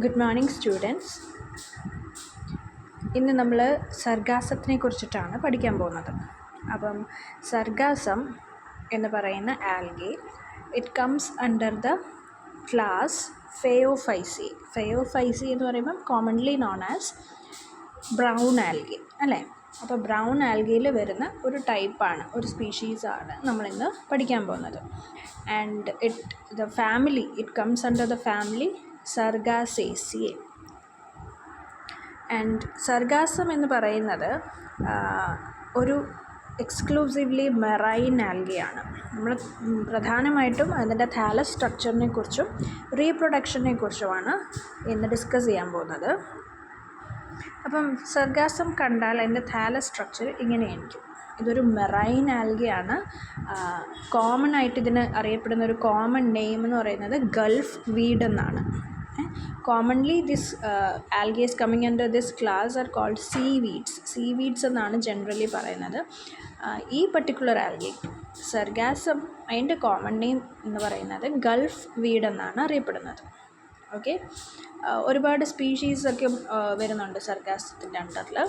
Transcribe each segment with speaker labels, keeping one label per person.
Speaker 1: Good morning students. ഇന്ന് നമ്മൾ സർഗാസത്തിനെ കുറിച്ചിട്ടാണ് പഠിക്കാൻ പോകുന്നത്. അപ്പം സർഗാസം എന്ന് പറയുന്ന algae it comes under the class Phaeophyceae. Phaeophyceae എന്ന് പറയുമ്പം commonly known as brown algae അല്ലേ. അപ്പോൾ ബ്രൗൺ ആൽഗയിൽ വരുന്ന ഒരു ടൈപ്പാണ്, ഒരു സ്പീഷീസാണ് നമ്മളിന്ന് പഠിക്കാൻ പോകുന്നത്. And it comes under the family Sargassaceae. And sargassum എന്ന് പറയുന്നത് ഒരു എക്സ്ക്ലൂസീവ്ലി മെറൈൻ ആൽഗയാണ്. നമ്മൾ പ്രധാനമായിട്ടും അതിൻ്റെ താലസ് സ്ട്രക്ചറിനെ കുറിച്ചും റീപ്രൊഡക്ഷനെ കുറിച്ചുമാണ് ഇന്ന് ഡിസ്കസ് ചെയ്യാൻ പോകുന്നത്. അപ്പം സർഗാസം കണ്ടാൽ അതിൻ്റെ താലസ് സ്ട്രക്ചർ ഇങ്ങനെയായിരിക്കും. ഇതൊരു മെറൈൻ ആൽഗയാണ്. കോമൺ ആയിട്ട് ഇതിന് അറിയപ്പെടുന്ന ഒരു കോമൺ നെയിം എന്ന് പറയുന്നത് ഗൾഫ് വീഡ് എന്നാണ്. Commonly this algaes coming under this class are called seaweeds എന്നാണ് ജനറലി പറയുന്നത്. ഈ പർട്ടിക്കുലർ ആൽഗെ സർഗാസം അതിൻ്റെ കോമൺ നെയിം എന്ന് പറയുന്നത് ഗൾഫ് വീഡ് എന്നാണ് അറിയപ്പെടുന്നത്. ഓക്കെ, ഒരുപാട് സ്പീഷീസൊക്കെ വരുന്നുണ്ട് സർഗാസത്തിൻ്റെ അണ്ടറിൽ.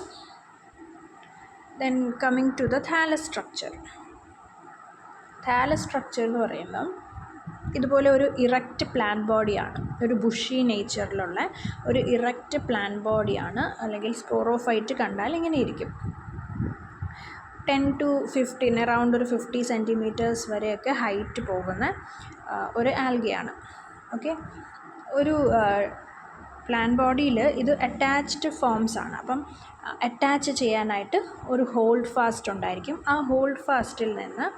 Speaker 1: Then coming to the thallus structure. Thallus structure എന്ന് പറയുമ്പം ഇതുപോലെ ഒരു ഇറക്റ്റ് പ്ലാന്റ് ബോഡിയാണ്, ഒരു ബുഷി നേച്ചറിലുള്ള ഒരു ഇറക്റ്റ് പ്ലാന്റ് ബോഡിയാണ്. അല്ലെങ്കിൽ സ്പോറോഫൈറ്റ് കണ്ടാൽ ഇങ്ങനെ ഇരിക്കും. 10 to 15 അറൗണ്ട് ഒരു 50 സെൻറ്റിമീറ്റേഴ്സ് വരെയൊക്കെ ഹൈറ്റ് പോകുന്ന ഒരു ആൽഗയാണ്. ഓക്കെ, ഒരു പ്ലാന്റ് ബോഡിയിൽ ഇത് അറ്റാച്ച്ഡ് ഫോംസ് ആണ്. അപ്പം അറ്റാച്ച് ചെയ്യാനായിട്ട് ഒരു ഹോൾഡ് ഫാസ്റ്റ് ഉണ്ടായിരിക്കും. ആ ഹോൾഡ് ഫാസ്റ്റിൽ നിന്ന്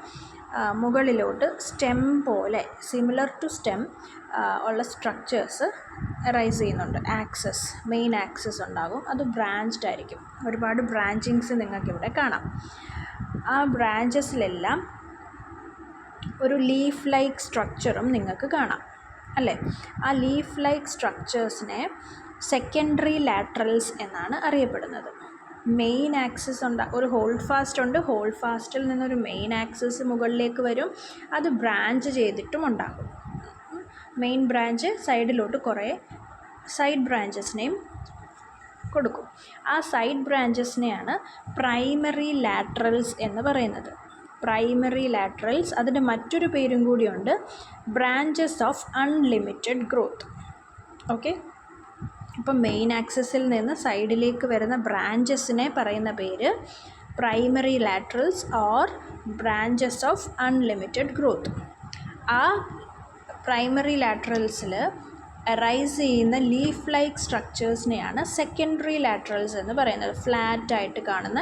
Speaker 1: മുകളിലോട്ട് സ്റ്റെം പോലെ സിമിലർ ടു സ്റ്റെം ഉള്ള സ്ട്രക്ചേഴ്സ് റൈസ് ചെയ്യുന്നുണ്ട്. മെയിൻ ആക്സസ് ഉണ്ടാകും. അത് ബ്രാഞ്ച്ഡ് ആയിരിക്കും. ഒരുപാട് ബ്രാഞ്ചിങ്സ് നിങ്ങൾക്കിവിടെ കാണാം. ആ ബ്രാഞ്ചസിലെല്ലാം ഒരു ലീഫ് ലൈക്ക് സ്ട്രക്ചറും നിങ്ങൾക്ക് കാണാം അല്ലേ. ആ ലീഫ് ലൈക്ക് സ്ട്രക്ചേഴ്സിനെ സെക്കൻഡറി ലാറ്ററൽസ് എന്നാണ് അറിയപ്പെടുന്നത്. മെയിൻ ആക്സിസ് ഒരു ഹോൾഡ് ഫാസ്റ്റ് ഉണ്ട്. ഹോൾഡ് ഫാസ്റ്റിൽ നിന്നൊരു മെയിൻ ആക്സിസ് മുകളിലേക്ക് വരും. അത് ബ്രാഞ്ച് ചെയ്തിട്ടും ഉണ്ടാകും. മെയിൻ ബ്രാഞ്ച് സൈഡിലോട്ട് കുറേ സൈഡ് ബ്രാഞ്ചസിനെയും കൊടുക്കും. ആ സൈഡ് ബ്രാഞ്ചസിനെയാണ് പ്രൈമറി ലാറ്ററൽസ് എന്ന് പറയുന്നത്. പ്രൈമറി ലാറ്ററൽസ്, അതിൻ്റെ മറ്റൊരു പേരും കൂടിയുണ്ട്, branches of unlimited growth. Okay, ഇപ്പം മെയിൻ ആക്സിസിൽ നിന്ന് സൈഡിലേക്ക് വരുന്ന ബ്രാഞ്ചസിനെ പറയുന്ന പേര് primary laterals or branches of unlimited growth. ആ പ്രൈമറി ലാറ്ററൽസിൽ റൈസ് ചെയ്യുന്ന ലീഫ് ലൈക്ക് സ്ട്രക്ചേഴ്സിനെയാണ് സെക്കൻഡറി ലാറ്ററൽസ് എന്ന് പറയുന്നത്. ഫ്ലാറ്റായിട്ട് കാണുന്ന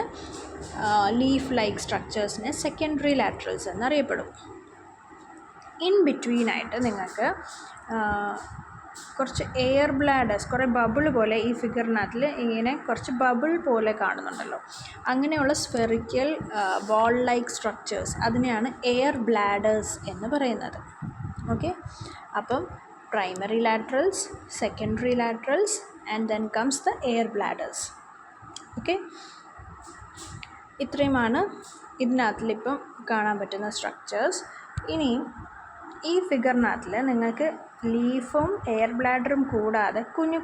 Speaker 1: ലീഫ് ലൈക്ക് സ്ട്രക്ചേഴ്സിനെ സെക്കൻഡറി ലാറ്ററൽസ് എന്നറിയപ്പെടും. ഇൻ ബിറ്റ്വീനായിട്ട് നിങ്ങൾക്ക് കുറച്ച് എയർ ബ്ലാഡേഴ്സ്, കുറേ ബബിൾ പോലെ ഈ ഫിഗറിനകത്തിൽ ഇങ്ങനെ കുറച്ച് ബബിൾ പോലെ കാണുന്നുണ്ടല്ലോ. അങ്ങനെയുള്ള സ്ഫെറിക്കൽ ബോൾ ലൈക്ക് സ്ട്രക്ചേഴ്സ്, അതിനെയാണ് എയർ ബ്ലാഡേഴ്സ് എന്ന് പറയുന്നത്. ഓക്കെ, അപ്പം primary laterals, secondary laterals and then comes the air bladders. Okay, ഇത്രയുമാണ് ഇതിനകത്തിലിപ്പം കാണാൻ പറ്റുന്ന സ്ട്രക്ചേഴ്സ്. ഇനിയും ഈ ഫിഗറിനകത്തിൽ നിങ്ങൾക്ക് ലീഫും എയർ ബ്ലാഡറും കൂടാതെ കുഞ്ഞു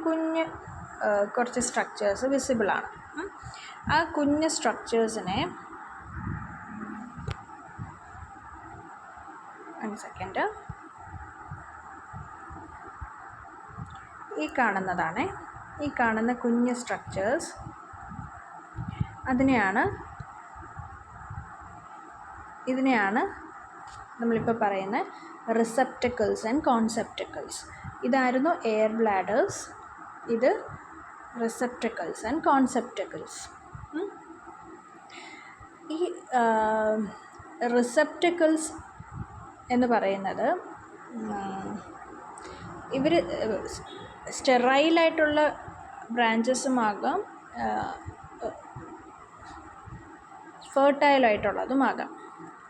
Speaker 1: കുറച്ച് സ്ട്രക്ചേഴ്സ് വിസിബിളാണ്. ആ കുഞ്ഞു സ്ട്രക്ചേഴ്സിനെ സെക്കൻഡ് ഈ കാണുന്ന കുഞ്ഞു സ്ട്രക്ചേഴ്സ്, ഇതിനെയാണ് നമ്മളിപ്പോൾ പറയുന്ന റിസെപ്റ്റക്കിൾസ് ആൻഡ് കോൺസെപ്റ്റക്കിൾസ്. ഇതായിരുന്നു എയർ ബ്ലാഡേഴ്സ്, ഇത് റിസെപ്റ്റക്കിൾസ് ആൻഡ് കോൺസെപ്റ്റക്കിൾസ്. ഈ റിസെപ്റ്റക്കിൾസ് എന്ന് പറയുന്നത് ഇവർ സ്റ്റെറൈലായിട്ടുള്ള ബ്രാഞ്ചസുമാകാം, ഫെർട്ടൈലായിട്ടുള്ളതുമാകാം.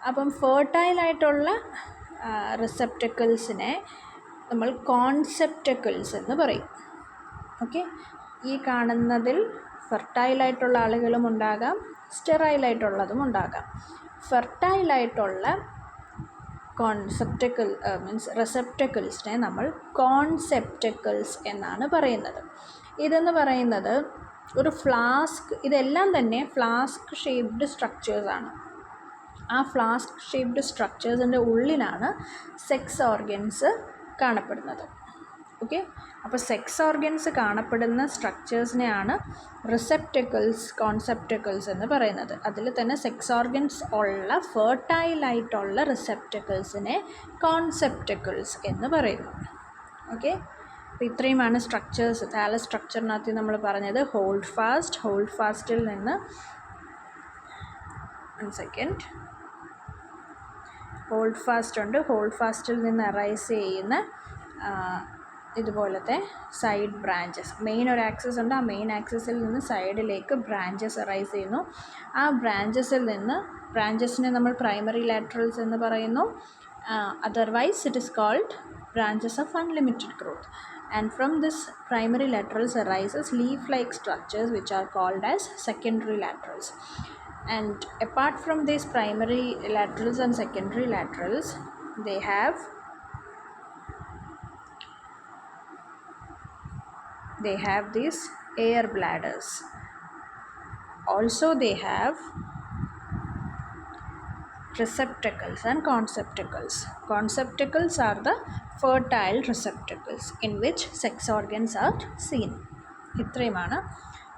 Speaker 1: അപ്പം ഫെർട്ടൈലായിട്ടുള്ള റിസെപ്റ്റക്കിൾസിനെ നമ്മൾ കോൺസെപ്റ്റക്കിൾസ് എന്ന് പറയും. ഓക്കെ, ഈ കാണുന്നതിൽ ഫെർട്ടൈലായിട്ടുള്ള ആളുകളും ഉണ്ടാകാം, സ്റ്റെറൈലായിട്ടുള്ളതും ഉണ്ടാകാം. ഫെർട്ടൈലായിട്ടുള്ള മീൻസ് റെസെപ്റ്റക്കിൾസിനെ നമ്മൾ കോൺസെപ്റ്റക്കിൾസ് എന്നാണ് പറയുന്നത്. ഇതെന്ന് പറയുന്നത് ഒരു ഫ്ലാസ്ക്, ഇതെല്ലാം തന്നെ ഫ്ലാസ്ക് ഷേപ്ഡ് സ്ട്രക്ചേഴ്സാണ്. ആ ഫ്ലാസ്ക് ഷേപ്ഡ് സ്ട്രക്ചേഴ്സിൻ്റെ ഉള്ളിലാണ് സെക്സ് ഓർഗൻസ് കാണപ്പെടുന്നത്. ഓക്കെ, അപ്പോൾ സെക്സ് ഓർഗൻസ് കാണപ്പെടുന്ന സ്ട്രക്ചേഴ്സിനെയാണ് റിസെപ്റ്റക്കിൾസ്, കോൺസെപ്റ്റക്കിൾസ് എന്ന് പറയുന്നത്. അതിൽ തന്നെ സെക്സ് ഓർഗൻസ് ഉള്ള ഫെർട്ടൈലായിട്ടുള്ള റിസെപ്റ്റക്കിൾസിനെ കോൺസെപ്റ്റക്കിൾസ് എന്ന് പറയുന്നു. ഓക്കെ, അപ്പോൾ ഇത്രയുമാണ് സ്ട്രക്ചേഴ്സ്. താലസ് സ്ട്രക്ചറിനകത്ത് നമ്മൾ പറഞ്ഞത് ഹോൾഡ് ഫാസ്റ്റിൽ നിന്ന് ഹോൾഡ് ഫാസ്റ്റ് ഉണ്ട്. ഹോൾഡ് ഫാസ്റ്റിൽ നിന്ന് അറൈസ് ചെയ്യുന്ന ഇതുപോലത്തെ സൈഡ് ബ്രാഞ്ചസ്, മെയിൻ ഒരു ആക്സിസ് ഉണ്ട്, ആ മെയിൻ ആക്സിസിൽ നിന്ന് സൈഡിലേക്ക് ബ്രാഞ്ചസ് അറൈസ് ചെയ്യുന്നു. ആ ബ്രാഞ്ചസിനെ നമ്മൾ പ്രൈമറി ലാറ്ററൽസ് എന്ന് പറയുന്നു. Otherwise it is called branches of unlimited growth. And from this primary laterals arises leaf-like structures which are called as secondary laterals. And apart from these primary laterals and secondary laterals, they have these air bladders. Also they have receptacles and conceptacles. Conceptacles are the fertile receptacles in which sex organs are seen. ഇത്രയുമാണ്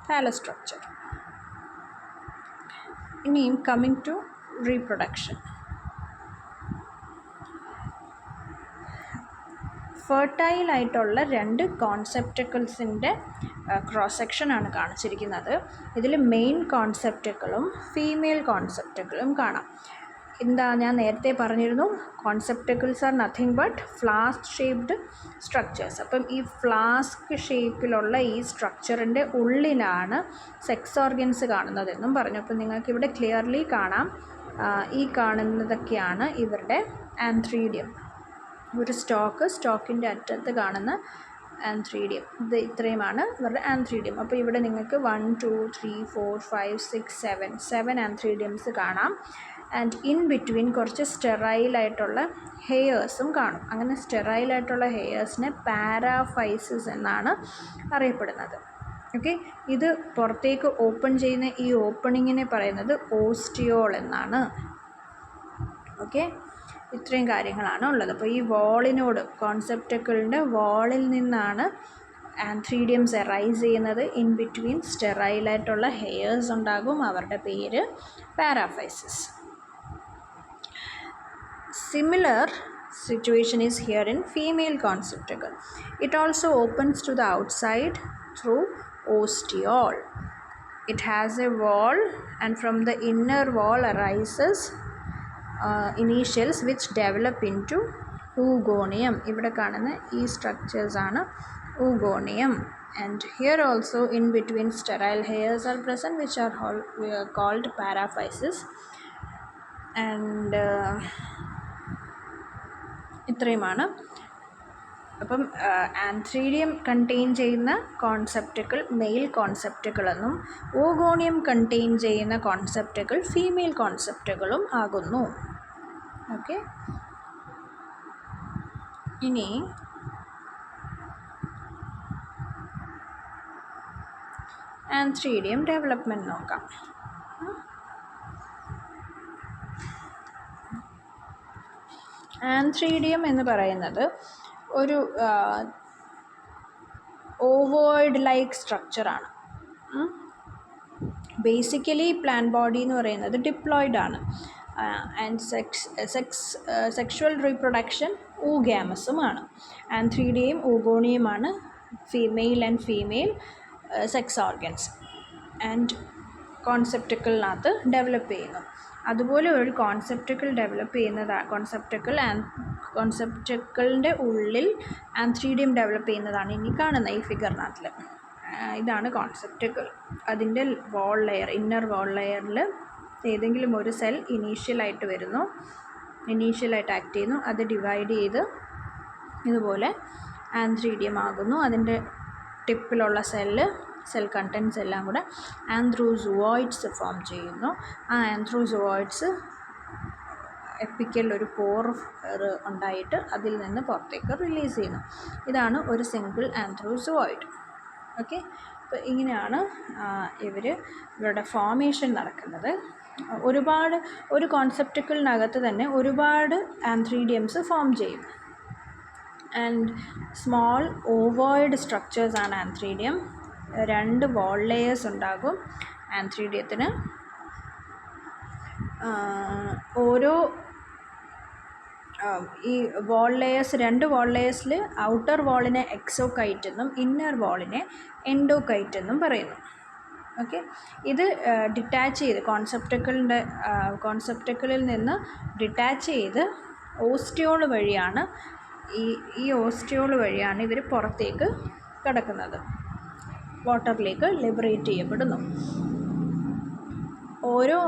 Speaker 1: thallus structure. ഇനിയും coming to reproduction. ഫെർട്ടൈലായിട്ടുള്ള രണ്ട് കോൺസെപ്റ്റക്കിൾസിൻ്റെ cross സെക്ഷനാണ് കാണിച്ചിരിക്കുന്നത്. ഇതിൽ main കോൺസെപ്റ്റക്കിളും female കോൺസെപ്റ്റക്കിളും കാണാം. എന്താ, ഞാൻ നേരത്തെ പറഞ്ഞിരുന്നു, conceptacles are nothing but flask shaped structures. അപ്പം ഈ ഫ്ലാസ്ക് ഷേപ്പിലുള്ള ഈ സ്ട്രക്ചറിൻ്റെ ഉള്ളിലാണ് സെക്സ് ഓർഗൻസ് കാണുന്നതെന്നും പറഞ്ഞു. അപ്പം നിങ്ങൾക്കിവിടെ ക്ലിയർലി കാണാം, ഈ കാണുന്നതൊക്കെയാണ് ഇവരുടെ ആന്ത്രീഡിയം. ഒരു സ്റ്റോക്കിൻ്റെ അറ്റത്ത് കാണുന്ന ആന്ത്രീഡിയം, ഇത് ഇത്രയുമാണ് ഇവരുടെ ആന്ത്രീഡിയം. അപ്പോൾ ഇവിടെ നിങ്ങൾക്ക് 1 2 3 4 5 6 7 ആന്ത്രീഡിയംസ് കാണാം. ആൻഡ് ഇൻ ബിറ്റ്വീൻ കുറച്ച് സ്റ്റെറൈലായിട്ടുള്ള ഹെയേഴ്സും കാണും. അങ്ങനെ സ്റ്റെറൈലായിട്ടുള്ള ഹെയേഴ്സിനെ പാരാഫൈസിസ് എന്നാണ് അറിയപ്പെടുന്നത്. ഓക്കെ, ഇത് പുറത്തേക്ക് ഓപ്പൺ ചെയ്യുന്ന ഈ ഓപ്പണിങ്ങിനെ പറയുന്നത് ഓസ്റ്റിയോൾ എന്നാണ്. ഓക്കെ, ഇത്രയും കാര്യങ്ങളാണ് ഉള്ളത്. അപ്പോൾ ഈ വാളിനോട്, കോൺസെപ്റ്റക്കിളിൻ്റെ വാളിൽ നിന്നാണ് ആന്ത്രീഡിയംസ് അറൈസ് ചെയ്യുന്നത്. ഇൻ ബിറ്റ്വീൻ സ്റ്റെറൈലായിട്ടുള്ള ഹെയേഴ്സ് ഉണ്ടാകും, അവരുടെ പേര് പാരാഫൈസിസ്. Similar situation is here in female conceptacle. It also opens to the outside through ostiole. It has a wall, and from the inner wall arises initials which develop into oogonium. ഇവിടെ കാണുന്ന ഈ structures ആണ് oogonium. And here also in between sterile hairs are present which are called paraphysis. And ഇത്രയുമാണ്. അപ്പം ആന്ത്രീഡിയം contain ചെയ്യുന്ന കോൺസെപ്റ്റക്കിൾ mail കോൺസെപ്റ്റക്കിൾ എന്നും ഓഗോണിയം contain ചെയ്യുന്ന കോൺസെപ്റ്റക്കിൾ female കോൺസെപ്റ്റുകളും ആകുന്നു. ഓക്കെ, ഇനി ആന്ത്രീഡിയം ഡെവലപ്മെൻറ്റ് നോക്കാം. ആന്ത്രീഡിയം എന്ന് പറയുന്നത് ഒരു ഓവോയിഡ് ലൈക്ക് സ്ട്രക്ചറാണ്. ബേസിക്കലി പ്ലാൻ ബോഡി എന്ന് പറയുന്നത് ഡിപ്ലോയിഡ് ആണ്. ആൻഡ് സെക്ഷുവൽ റീപ്രൊഡക്ഷൻ ഊഗാമസുമാണ്. ആന്ത്രീഡിയം ഊഗോണിയമാണ് male and female sex organs. And കോൺസെപ്റ്റക്കിളിനകത്ത് ഡെവലപ്പ് ചെയ്യുന്നു. അതുപോലെ ഒരു കോൺസെപ്റ്റക്കിൾ ഡെവലപ്പ് ചെയ്യുന്നതാണ് കോൺസെപ്റ്റക്കിളിൻ്റെ ഉള്ളിൽ ആന്ത്രീഡിയം ഡെവലപ്പ് ചെയ്യുന്നതാണ് ഇനി കാണുന്ന ഈ ഫിഗറിനകത്തിൽ. ഇതാണ് കോൺസെപ്റ്റക്കിൾ. അതിൻ്റെ വാൾ ലെയർ, ഇന്നർ വാൾ ലെയറിൽ ഏതെങ്കിലും ഒരു സെൽ ഇനീഷ്യലായിട്ട് വരുന്നു, ഇനീഷ്യലായിട്ട് ആക്ട് ചെയ്യുന്നു. അത് ഡിവൈഡ് ചെയ്ത് ഇതുപോലെ ആന്ത്രീഡിയം ആകുന്നു. അതിൻ്റെ ടിപ്പിലുള്ള സെൽ കണ്ടൻസ് എല്ലാം കൂടെ ആന്ത്രോസോയിഡ്സ് ഫോം ചെയ്യുന്നു. ആ ആന്ത്രോസോയിഡ്സ് എപ്പിക്കൽ ഒരു പോർ ഉണ്ടായിട്ട് അതിൽ നിന്ന് പുറത്തേക്ക് റിലീസ് ചെയ്യുന്നു. ഇതാണ് ഒരു സിംഗിൾ ആന്ത്രോസോയിഡ്. ഓക്കെ, അപ്പോൾ ഇങ്ങനെയാണ് ഇവരുടെ ഫോർമേഷൻ നടക്കുന്നത്. ഒരു കോൺസെപ്റ്റുകളിനകത്ത് തന്നെ ഒരുപാട് ആന്ത്രീഡിയംസ് ഫോം ചെയ്യും. ആൻഡ് സ്മോൾ ഓവോയിഡ് സ്ട്രക്ചേഴ്സാണ് ആന്ത്രീഡിയം. 2 വാൾ ലെയേഴ്സ് ഉണ്ടാകും ആന്ത്രീഡിയത്തിന്. ഓരോ ഈ വാൾ ലെയേഴ്സ് 2 വാൾ ലെയേഴ്സിൽ ഔട്ടർ വാളിനെ എക്സോകൈറ്റ് എന്നും ഇന്നർ വാളിനെ എൻഡോകൈറ്റ് എന്നും പറയുന്നു. ഓക്കെ, ഇത് ഡിറ്റാച്ച് ചെയ്ത് കോൺസെപ്റ്റക്കിളിൽ നിന്ന് ഡിറ്റാച്ച് ചെയ്ത് ഓസ്റ്റിയോൾ വഴിയാണ് ഈ ഓസ്റ്റിയോൾ വഴിയാണ് ഇവർ പുറത്തേക്ക് കടക്കുന്നത്, വാട്ടറിലേക്ക് ലിബറേറ്റ് ചെയ്യപ്പെടുന്നു. ഓരോ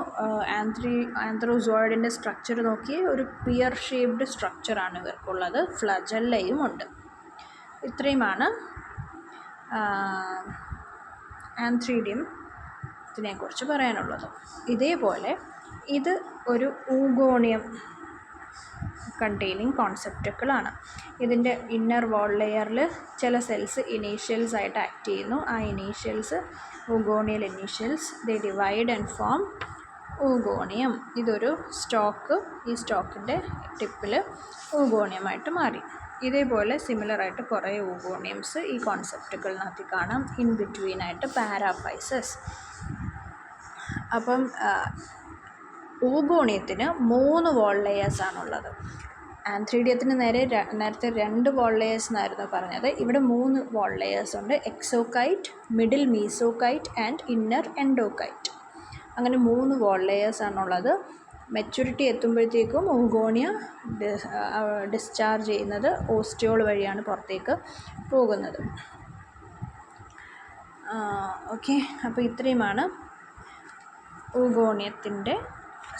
Speaker 1: ആന്ത്രോസോയിഡിൻ്റെ സ്ട്രക്ചർ നോക്കി ഒരു പിയർ ഷേപ്ഡ് സ്ട്രക്ചറാണ് ഇവർക്കുള്ളത്. ഫ്ലജല്ലയും ഉണ്ട്. ഇത്രയുമാണ് ആന്ത്രീഡിയത്തിനെക്കുറിച്ച് പറയാനുള്ളത്. ഇതേപോലെ ഇത് ഒരു ഊഗോണിയം കണ്ടെയ്നിങ് കോൺസെപ്റ്റുകളാണ്. ഇതിൻ്റെ ഇന്നർ വാൾ ലെയറിൽ ചില സെൽസ് ഇനീഷ്യൽസ് ആയിട്ട് ആക്ട് ചെയ്യുന്നു. ആ initials oogonial initials, they divide and form oogonium. ഇതൊരു സ്റ്റോക്ക്, ഈ സ്റ്റോക്കിൻ്റെ ടിപ്പിൽ ഊഗോണിയമായിട്ട് മാറി. ഇതേപോലെ സിമിലറായിട്ട് കുറേ ഊഗോണിയംസ് ഈ കോൺസെപ്റ്റുകളിനകത്ത് കാണാം. ഇൻ ബിറ്റ്വീനായിട്ട് പാരാഫൈസസ്. അപ്പം ഊഗോണിയത്തിന് 3 വാൾ ലെയേഴ്സാണുള്ളത്. ആന്ത്രീഡിയത്തിന് നേരത്തെ 2 വാൾ ലെയേഴ്സ് എന്നായിരുന്നു പറഞ്ഞത്. ഇവിടെ 3 വാൾ ലെയേഴ്സ് ഉണ്ട്. എക്സോകൈറ്റ്, മിഡിൽ മീസോകൈറ്റ് ആൻഡ് ഇന്നർ എൻഡോകൈറ്റ്. അങ്ങനെ 3 വാൾ ലെയേഴ്സാണുള്ളത്. മെച്യൂരിറ്റി എത്തുമ്പോഴത്തേക്കും ഊഗോണിയ ഡിസ്ചാർജ് ചെയ്യുന്നത് ഓസ്റ്റിയോൾ വഴിയാണ് പുറത്തേക്ക് പോകുന്നത്. ഓക്കെ, അപ്പോൾ ഇത്രയുമാണ് ഊഗോണിയത്തിൻ്റെ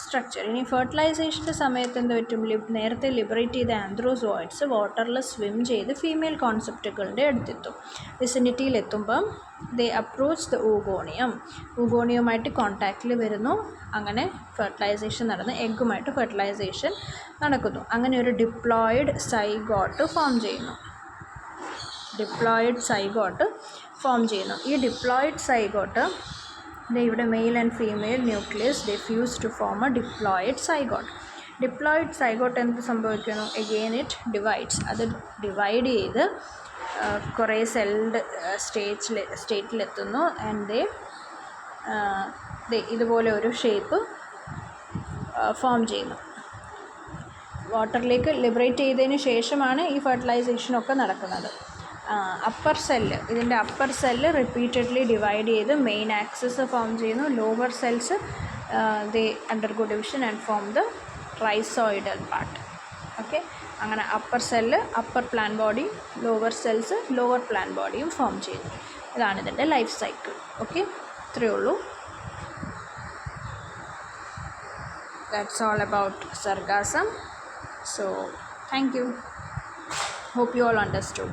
Speaker 1: സ്ട്രക്ചർ. ഇനി ഫെർട്ടിലൈസേഷൻ്റെ സമയത്ത് എന്ത് പറ്റും? നേരത്തെ ലിബറേറ്റ് ചെയ്ത ആന്ത്രോസോയിഡ്സ് വാട്ടറിൽ സ്വിം ചെയ്ത് ഫീമെയിൽ കോൺസെപ്റ്റുകളുടെ അടുത്തെത്തും. വിസിനിറ്റിയിലെത്തുമ്പം ദേ അപ്രോച്ച് ദ ഊഗോണിയം. ഊഗോണിയവുമായിട്ട് കോൺടാക്റ്റിൽ വരുന്നു. അങ്ങനെ ഫെർട്ടിലൈസേഷൻ നടന്ന് എഗ്ഗുമായിട്ട് ഫെർട്ടിലൈസേഷൻ നടക്കുന്നു. അങ്ങനെ ഒരു ഡിപ്ലോയിഡ് സൈഗോട്ട് ഫോം ചെയ്യുന്നു. ഈ ഡിപ്ലോയിഡ് സൈഗോട്ട് ഇവിടെ male and female nucleus they fuse to form a diploid zygote. Diploid zygote എന്ത് സംഭവിക്കുന്നു? Again it divides. അത് ഡിവൈഡ് ചെയ്ത് കുറേ സെൽഡ് സ്റ്റേറ്റിലെത്തുന്നു. ആൻഡ് ഇതുപോലെ ഒരു ഷേപ്പ് ഫോം ചെയ്യുന്നു. വാട്ടറിലേക്ക് ലിബറേറ്റ് ചെയ്തതിന് ശേഷമാണ് ഈ ഫെർട്ടിലൈസേഷനൊക്കെ നടക്കുന്നത്. ഇതിൻ്റെ അപ്പർ സെല്ല് റിപ്പീറ്റഡ്ലി ഡിവൈഡ് ചെയ്ത് മെയിൻ ആക്സിസ് ഫോം ചെയ്യുന്നു. Lower cells they undergo division and form the rhizoidal part. Okay, അങ്ങനെ upper cell upper plant body, lower cells lower plant ബോഡിയും ഫോം ചെയ്യുന്നു. ഇതാണ് ഇതിൻ്റെ ലൈഫ് സൈക്കിൾ. ഓക്കെ, ഇത്രയേ ഉള്ളൂ. That's all about sargassum. So thank you. Hope you all understood.